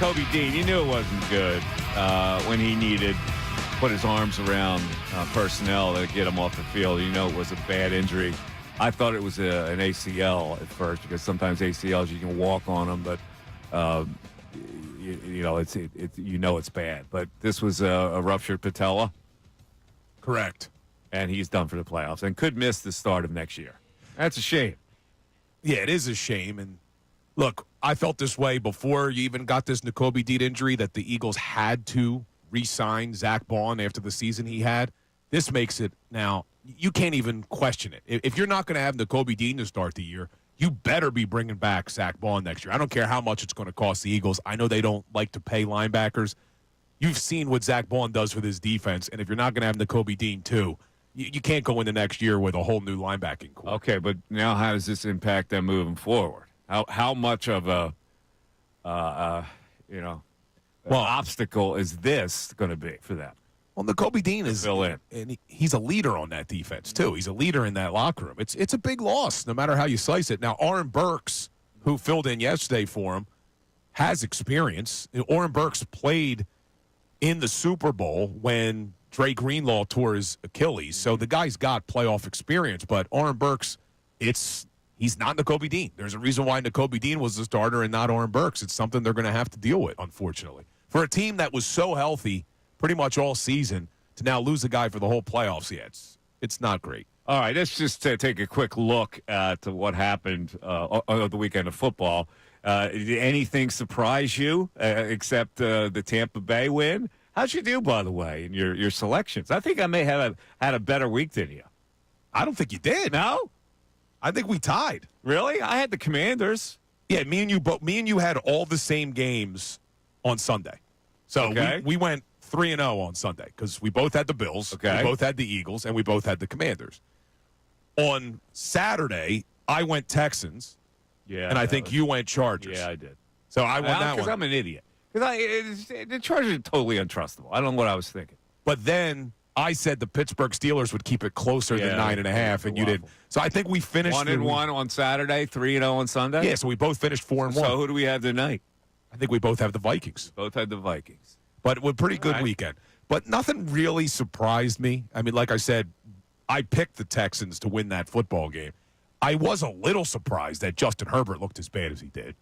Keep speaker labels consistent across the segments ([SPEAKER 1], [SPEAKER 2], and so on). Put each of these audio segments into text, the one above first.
[SPEAKER 1] Kobe Dean, you knew it wasn't good when he needed to put his arms around personnel to get him off the field. You know it was a bad injury. I thought it was an ACL at first because sometimes ACLs you can walk on them, but it's bad. But this was a ruptured patella.
[SPEAKER 2] Correct.
[SPEAKER 1] And he's done for the playoffs and could miss the start of next year. That's a shame.
[SPEAKER 2] Yeah, it is a shame. And look, I felt this way before you even got this Nakobe Dean injury that the Eagles had to re-sign Zach Bond after the season he had. This makes it now, you can't even question it. If you're not going to have Nakobe Dean to start the year, you better be bringing back Zach Bond next year. I don't care how much it's going to cost the Eagles. I know they don't like to pay linebackers. You've seen what Zach Bond does for this defense, and if you're not going to have Nakobe Dean too, you can't go into next year with a whole new linebacking core.
[SPEAKER 1] Okay, but now how does this impact them moving forward? How much of a obstacle is this going to be for them?
[SPEAKER 2] Well, Nakobe Dean is
[SPEAKER 1] fill in.
[SPEAKER 2] And he's a leader on that defense too. He's a leader in that locker room. It's a big loss, no matter how you slice it. Now, Oren Burks, who filled in yesterday for him, has experience. Oren Burks played in the Super Bowl when Dre Greenlaw tore his Achilles, so the guy's got playoff experience. But Oren Burks, he's not Nakobe Dean. There's a reason why Nakobe Dean was the starter and not Oren Burks. It's something they're going to have to deal with, unfortunately. For a team that was so healthy pretty much all season, to now lose a guy for the whole playoffs, it's not great.
[SPEAKER 1] All right, let's just take a quick look at what happened on the weekend of football. Did anything surprise you except the Tampa Bay win? How'd you do, by the way, in your selections? I think I may have had a better week than you.
[SPEAKER 2] I don't think you did.
[SPEAKER 1] No?
[SPEAKER 2] I think we tied.
[SPEAKER 1] Really? I had the Commanders.
[SPEAKER 2] Yeah, me and you had all the same games on Sunday. So
[SPEAKER 1] okay.
[SPEAKER 2] we went 3-0 on Sunday because we both had the Bills,
[SPEAKER 1] okay.
[SPEAKER 2] We both had the Eagles, and we both had the Commanders. On Saturday, I went Texans, and I think you went Chargers.
[SPEAKER 1] Yeah, I did.
[SPEAKER 2] So I won that one.
[SPEAKER 1] Because I'm an idiot. Because the Chargers are totally untrustable. I don't know what I was thinking.
[SPEAKER 2] But then I said the Pittsburgh Steelers would keep it closer than 9.5, and you did. So I think we finished
[SPEAKER 1] 1-1 on Saturday, 3-0 on Sunday.
[SPEAKER 2] Yeah, so we both finished 4-1.
[SPEAKER 1] So who do we have tonight?
[SPEAKER 2] I think we both have the Vikings.
[SPEAKER 1] Both had the Vikings.
[SPEAKER 2] But it was a pretty good weekend. But nothing really surprised me. I mean, like I said, I picked the Texans to win that football game. I was a little surprised that Justin Herbert looked as bad as he did,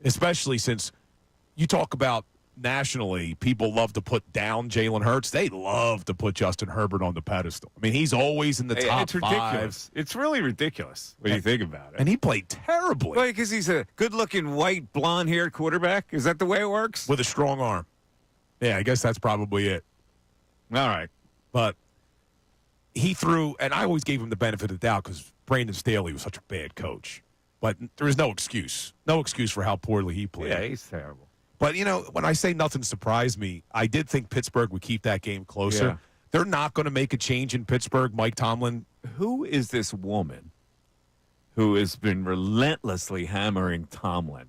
[SPEAKER 2] especially since you talk about nationally, people love to put down Jalen Hurts. They love to put Justin Herbert on the pedestal. I mean, he's always in the top
[SPEAKER 1] it's ridiculous. 5. It's really ridiculous when you think about it.
[SPEAKER 2] And he played terribly.
[SPEAKER 1] Well, because he's a good-looking, white, blonde-haired quarterback. Is that the way it works?
[SPEAKER 2] With a strong arm. Yeah, I guess that's probably it.
[SPEAKER 1] All right.
[SPEAKER 2] But he threw, and I always gave him the benefit of the doubt because Brandon Staley was such a bad coach. But there is no excuse. No excuse for how poorly he played.
[SPEAKER 1] Yeah, he's terrible.
[SPEAKER 2] But, when I say nothing surprised me, I did think Pittsburgh would keep that game closer.
[SPEAKER 1] Yeah.
[SPEAKER 2] They're not going to make a change in Pittsburgh. Mike Tomlin.
[SPEAKER 1] Who is this woman who has been relentlessly hammering Tomlin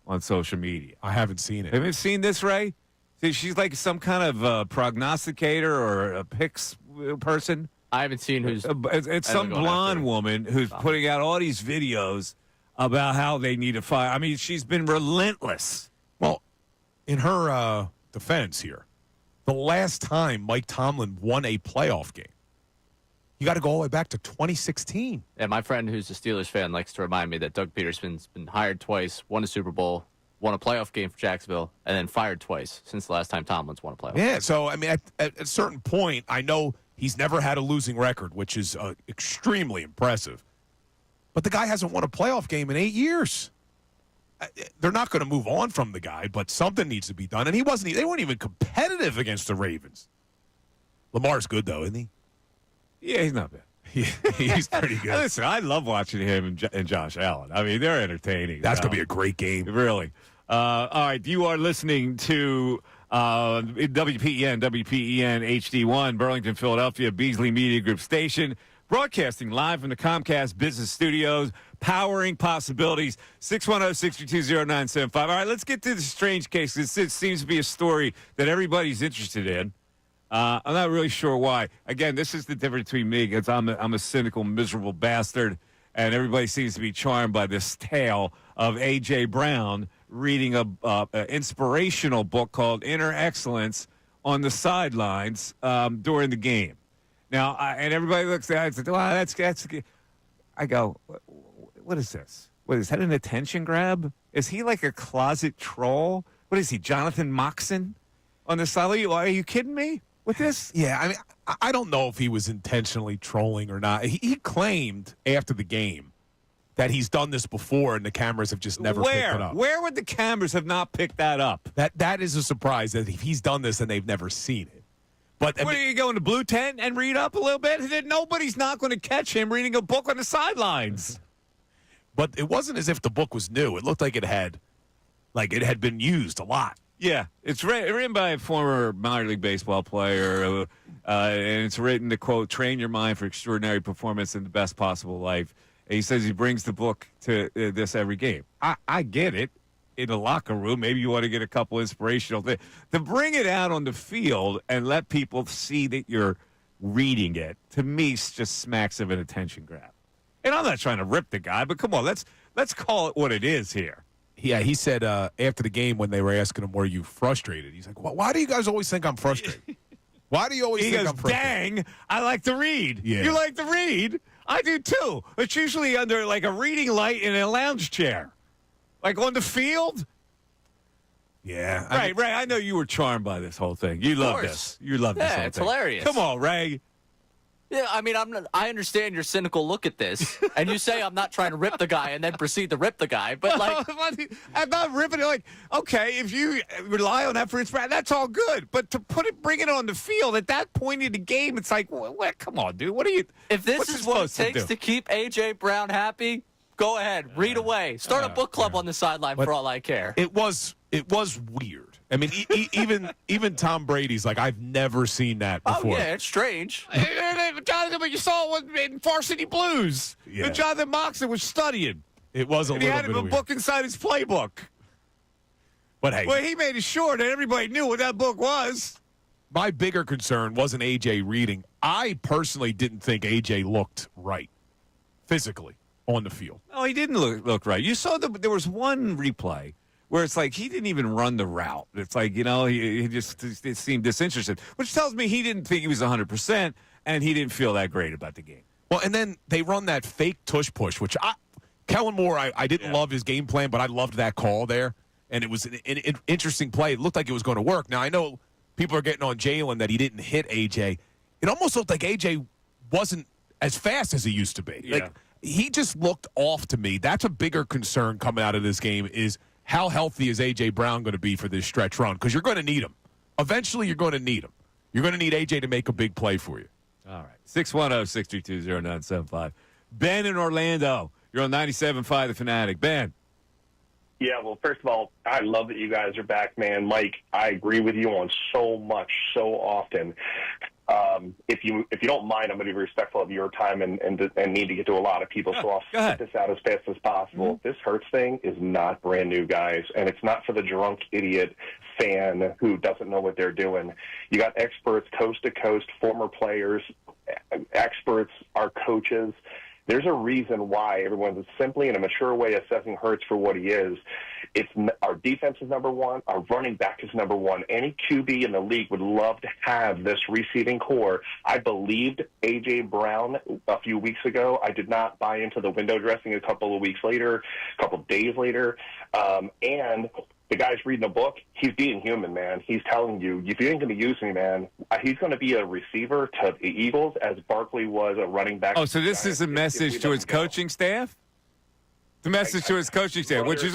[SPEAKER 1] on social media?
[SPEAKER 2] I haven't seen it.
[SPEAKER 1] Have you seen this, Ray? See, she's like some kind of prognosticator or a picks person.
[SPEAKER 3] I haven't seen who's.
[SPEAKER 1] It's some blonde woman who's putting out all these videos about how they need to fire. I mean, she's been relentless.
[SPEAKER 2] Well, in her defense here, the last time Mike Tomlin won a playoff game, you got to go all the way back to 2016.
[SPEAKER 3] And my friend who's a Steelers fan likes to remind me that Doug Peterson's been hired twice, won a Super Bowl, won a playoff game for Jacksonville, and then fired twice since the last time Tomlin's won a playoff game.
[SPEAKER 2] Yeah, so, I mean, at a certain point, I know he's never had a losing record, which is extremely impressive. But the guy hasn't won a playoff game in 8 years. They're not going to move on from the guy, but something needs to be done. And they weren't even competitive against the Ravens. Lamar's good, though, isn't he?
[SPEAKER 1] Yeah, he's not bad.
[SPEAKER 2] He's pretty good.
[SPEAKER 1] Listen, I love watching him and Josh Allen. I mean, they're entertaining.
[SPEAKER 2] That's going to be a great game.
[SPEAKER 1] Really. All right, you are listening to WPEN HD1, Burlington, Philadelphia, Beasley Media Group station, broadcasting live from the Comcast Business Studios, powering possibilities, 610-622-0975. All right, let's get to the strange case. This seems to be a story that everybody's interested in. I'm not really sure why. Again, this is the difference between me, because I'm a cynical, miserable bastard, and everybody seems to be charmed by this tale of A.J. Brown reading a inspirational book called Inner Excellence on the sidelines during the game. Now, and everybody looks at it and says, "Wow, that's." I go, "What is this? What is that? An attention grab? Is he like a closet troll? What is he, Jonathan Moxon on the sideline? Are you kidding me with this?"
[SPEAKER 2] Yeah, I mean, I don't know if he was intentionally trolling or not. He claimed after the game that he's done this before and the cameras have just never picked it up.
[SPEAKER 1] Where would the cameras have not picked that up?
[SPEAKER 2] That is a surprise that he's done this and they've never seen it. But
[SPEAKER 1] What, are you going to Blue Tent and read up a little bit? Nobody's not going to catch him reading a book on the sidelines.
[SPEAKER 2] But it wasn't as if the book was new. It looked like it had been used a lot.
[SPEAKER 1] Yeah, it's written by a former minor league baseball player, and it's written to, quote, train your mind for extraordinary performance in the best possible life. And he says he brings the book to this every game. I get it. In the locker room, maybe you want to get a couple inspirational things. To bring it out on the field and let people see that you're reading it, to me, just smacks of an attention grab. And I'm not trying to rip the guy, but come on, let's call it what it is here.
[SPEAKER 2] Yeah, he said after the game when they were asking him, were you frustrated? He's like, why do you guys always think I'm frustrated? Why do you always think I'm frustrated?
[SPEAKER 1] Dang, I like to read.
[SPEAKER 2] Yeah.
[SPEAKER 1] You like to read? I do too. It's usually under like a reading light in a lounge chair. Like on the field?
[SPEAKER 2] Yeah.
[SPEAKER 1] Right. I know you were charmed by this whole thing. You love this. You love this whole thing.
[SPEAKER 3] Yeah, it's hilarious.
[SPEAKER 1] Come on, Ray.
[SPEAKER 3] Yeah, I mean, I understand your cynical look at this, and you say I'm not trying to rip the guy and then proceed to rip the guy, but like,
[SPEAKER 1] I'm not ripping it. Like, okay, if you rely on that for inspiration, that's all good. But to bring it on the field at that point in the game, it's like, come on, dude. What are you?
[SPEAKER 3] if this is what it takes to keep AJ Brown happy, go ahead, read away. Start a book club on the sideline for all I care.
[SPEAKER 2] It was weird. I mean, even Tom Brady's like, I've never seen that before.
[SPEAKER 3] Oh, yeah, it's strange.
[SPEAKER 1] Jonathan, but you saw it in Varsity Blues.
[SPEAKER 2] Yeah.
[SPEAKER 1] Jonathan Moxon was studying.
[SPEAKER 2] It was a
[SPEAKER 1] And
[SPEAKER 2] little
[SPEAKER 1] he had
[SPEAKER 2] bit
[SPEAKER 1] a
[SPEAKER 2] weird.
[SPEAKER 1] book inside his playbook.
[SPEAKER 2] But hey,
[SPEAKER 1] Well, he made it sure that everybody knew what that book was.
[SPEAKER 2] my bigger concern wasn't AJ reading. I personally didn't think AJ looked right physically on the field.
[SPEAKER 1] No, he didn't look right. You saw there was one replay where it's like he didn't even run the route. It's like, he just seemed disinterested, which tells me he didn't think he was 100%, and he didn't feel that great about the game.
[SPEAKER 2] Well, and then they run that fake tush push, which Kellen Moore, I didn't love his game plan, but I loved that call there, and it was an interesting play. It looked like it was going to work. Now, I know people are getting on Jalen that he didn't hit AJ. It almost looked like AJ wasn't as fast as he used to be.
[SPEAKER 1] Yeah.
[SPEAKER 2] Like, he just looked off to me. That's a bigger concern coming out of this game is how healthy is A.J. Brown going to be for this stretch run? Because you're going to need him. Eventually, you're going to need him. You're going to need A.J. to make a big play for you.
[SPEAKER 1] All right. 610-632-0975. Ben in Orlando. You're on 97.5 The Fanatic. Ben.
[SPEAKER 4] Yeah, well, first of all, I love that you guys are back, man. Mike, I agree with you on so much, so often. If you don't mind, I'm going to be respectful of your time and need to get to a lot of people, so I'll get this out as fast as possible.
[SPEAKER 1] Mm-hmm.
[SPEAKER 4] This Hurts thing is not brand new, guys, and it's not for the drunk idiot fan who doesn't know what they're doing. You got experts coast to coast, former players, experts, our coaches. There's a reason why everyone's simply in a mature way assessing Hurts for what he is. Our defense is number one. Our running back is number one. Any QB in the league would love to have this receiving core. I believed A.J. Brown a few weeks ago. I did not buy into the window dressing a couple of days later. And the guy's reading a book. He's being human, man. He's telling you, if you ain't going to use me, man, he's going to be a receiver to the Eagles as Barkley was a running back.
[SPEAKER 1] Oh, so this is a message to his coaching staff? The message to his coaching staff, which is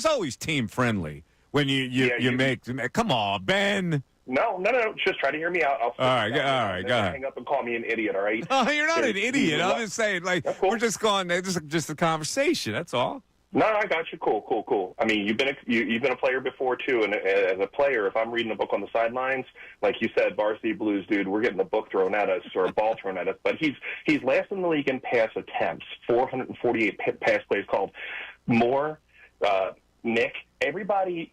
[SPEAKER 1] always team friendly when you make. Come on, Ben.
[SPEAKER 4] No. Just try to hear me out.
[SPEAKER 1] All right, go ahead.
[SPEAKER 4] Hang up and call me an idiot. All right.
[SPEAKER 1] Oh, you're not an idiot. I'm just saying, like,
[SPEAKER 4] That's cool.
[SPEAKER 1] we're just going. Just a conversation. That's all.
[SPEAKER 4] No, I got you. Cool. I mean, you've been a player before too, and as a player, if I'm reading a book on the sidelines, like you said, Varsity Blues, dude, we're getting the book thrown at us or a ball thrown at us. But he's last in the league in pass attempts, 448 pass plays called. Moore, Nick, everybody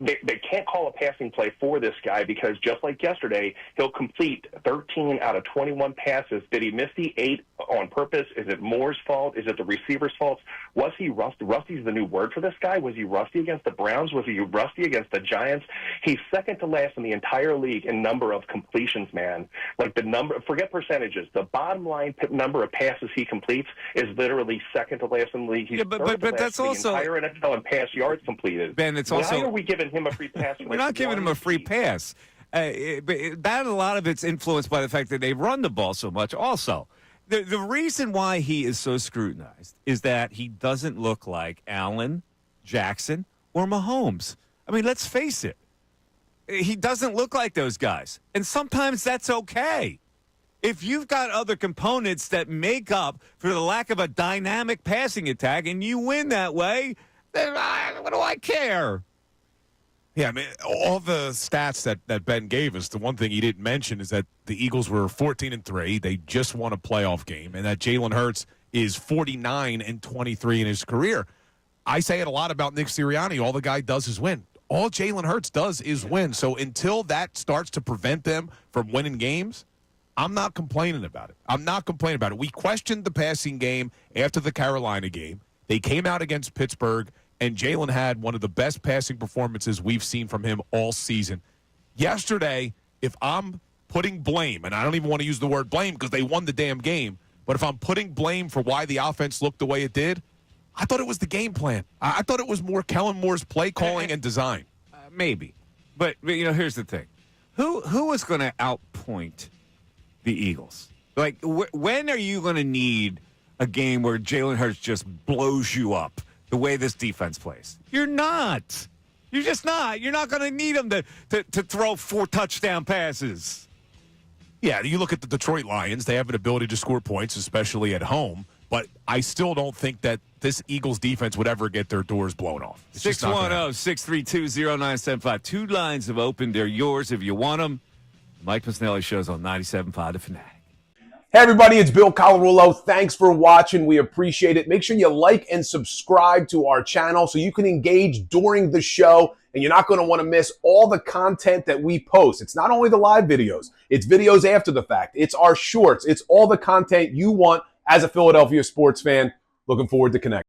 [SPEAKER 4] they can't call a passing play for this guy because just like yesterday, he'll complete 13 out of 21 passes. Did he miss the 8 on purpose? Is it Moore's fault? Is it the receiver's fault? Was he rusty? Rusty's the new word for this guy. Was he rusty against the Browns? Was he rusty against the Giants? He's second to last in the entire league in number of completions, man. Like the number, forget percentages. The bottom line number of passes he completes is literally second to last in the league. He's
[SPEAKER 1] but that's also
[SPEAKER 4] the entire NFL in pass yards completed.
[SPEAKER 1] Ben, it's
[SPEAKER 4] Why
[SPEAKER 1] also
[SPEAKER 4] are we giving him a free pass?
[SPEAKER 1] we're not giving him a free pass. But that a lot of it's influenced by the fact that they run the ball so much. Also, the reason why he is so scrutinized is that he doesn't look like Allen, Jackson, or Mahomes. I mean, let's face it. He doesn't look like those guys. And sometimes that's okay. If you've got other components that make up for the lack of a dynamic passing attack and you win that way, then what do I care?
[SPEAKER 2] Yeah, I mean, all the stats that Ben gave us, the one thing he didn't mention is that the Eagles were 14-3. They just won a playoff game, and that Jalen Hurts is 49-23 in his career. I say it a lot about Nick Sirianni. All the guy does is win. All Jalen Hurts does is win. So until that starts to prevent them from winning games, I'm not complaining about it. We questioned the passing game after the Carolina game. They came out against Pittsburgh, and Jalen had one of the best passing performances we've seen from him all season. Yesterday, if I'm putting blame, and I don't even want to use the word blame because they won the damn game, but if I'm putting blame for why the offense looked the way it did, I thought it was the game plan. I thought it was more Kellen Moore's play calling and design.
[SPEAKER 1] Maybe. But, here's the thing. Who is going to outpoint the Eagles? Like, when are you going to need a game where Jalen Hurts just blows you up the way this defense plays? You're not. You're just not. You're not going to need him to throw 4 touchdown passes.
[SPEAKER 2] Yeah, you look at the Detroit Lions. They have an ability to score points, especially at home. But I still don't think that this Eagles defense would ever get their doors blown off.
[SPEAKER 1] 610-632-0975. 2 lines have opened. They're yours if you want them. Mike Missanelli shows on 97.5 The Fanatic.
[SPEAKER 5] Hey, everybody, it's Bill Colarulo. Thanks for watching. We appreciate it. Make sure you like and subscribe to our channel so you can engage during the show, and you're not going to want to miss all the content that we post. It's not only the live videos. It's videos after the fact. It's our shorts. It's all the content you want as a Philadelphia sports fan. Looking forward to connecting.